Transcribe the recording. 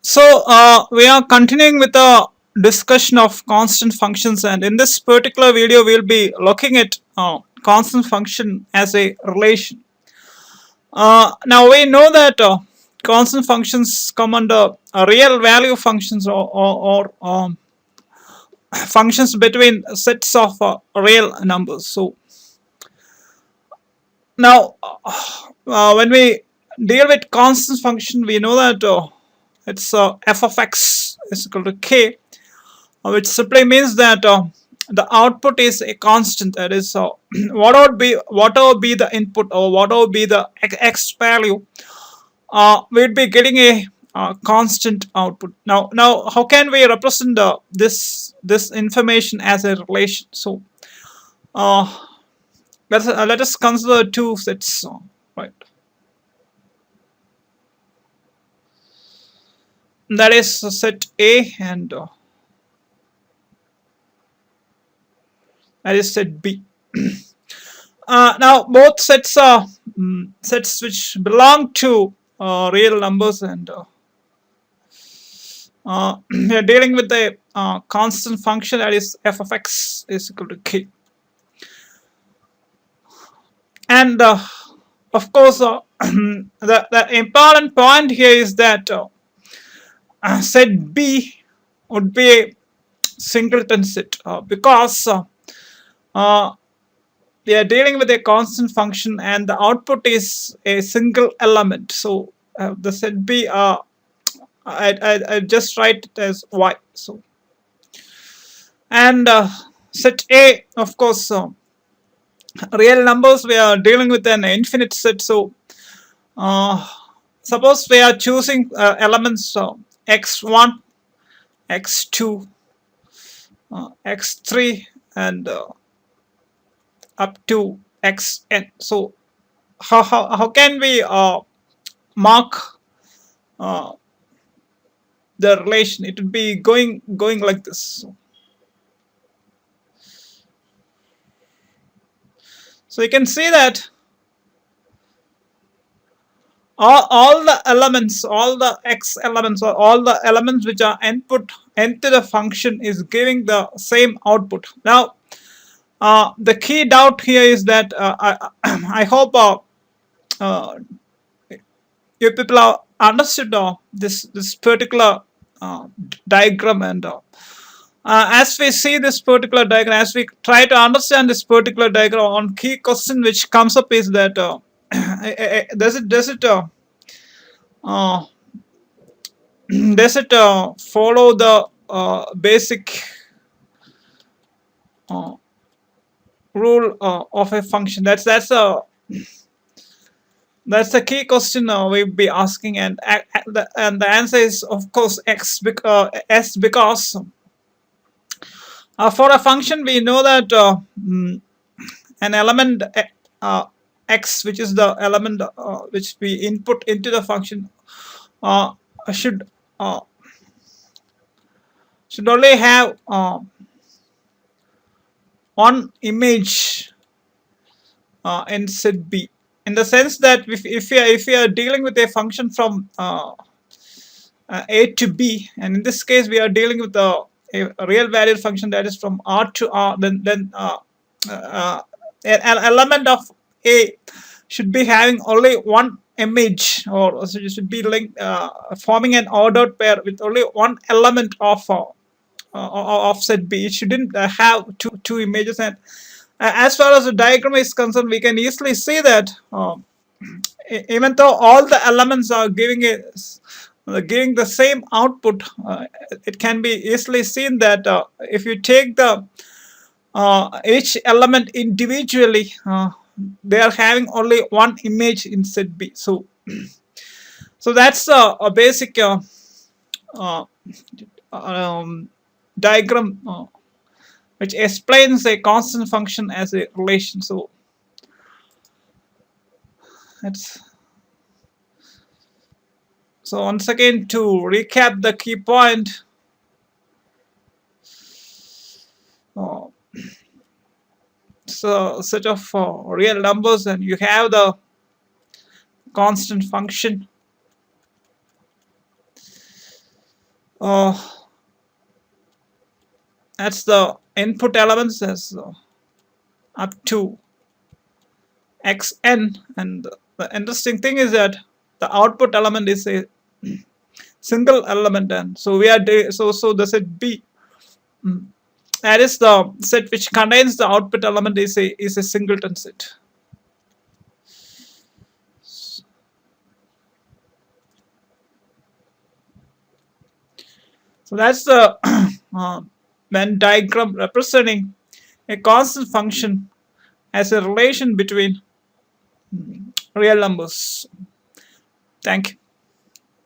We are continuing with the discussion of constant functions, and in this particular video we'll be looking at constant function as a relation. Now we know that constant functions come under real value functions or functions between sets of real numbers. So now when we deal with constant function, we know that it's f of x is equal to k, which simply means that the output is a constant. That is, whatever be the input or whatever be the x value, we'd be getting a constant output. Now, how can we represent this information as a relation? So, let us consider two sets, right? That is set A and that is set B. Now both sets are sets which belong to real numbers, and we are dealing with a constant function, that is f of x is equal to k. And of course, the important point here is that set B would be a singleton set because we are dealing with a constant function and the output is a single element. So the set B, I just write it as y. So, and set A, of course, real numbers, we are dealing with an infinite set. So suppose we are choosing elements x1, x2, x3, and up to xn. So how can we mark the relation? It would be going like this. So you can see that all the elements, all the x elements, or all the elements which are input into the function is giving the same output. Now the key doubt here is that I hope you people have understood this particular diagram, and as we see this particular diagram, as we try to understand this particular diagram, one key question which comes up is that does it follow the basic rule of a function? That's the key question we'll be asking, and the answer is of course s, because for a function we know that an element x, which is the element which we input into the function, should only have one image in set B, in the sense that if we are dealing with a function from A to B, and in this case we are dealing with a real valued function that is from R to R, then an element of A should be having only one image, or should be linked, forming an ordered pair with only one element of set B. It shouldn't have two images. And as far as the diagram is concerned, we can easily see that even though all the elements are giving the same output, it can be easily seen that if you take the each element individually, they are having only one image in set B. So that's a basic diagram which explains a constant function as a relation. So once again, to recap the key point, so set of real numbers, and you have the constant function. Uh, that's the input elements as up to xn, and the interesting thing is that the output element is a single element, and so we are so the set B, that is the set which contains the output element, is a singleton set. So that's the Venn diagram representing a constant function as a relation between real numbers. Thank you.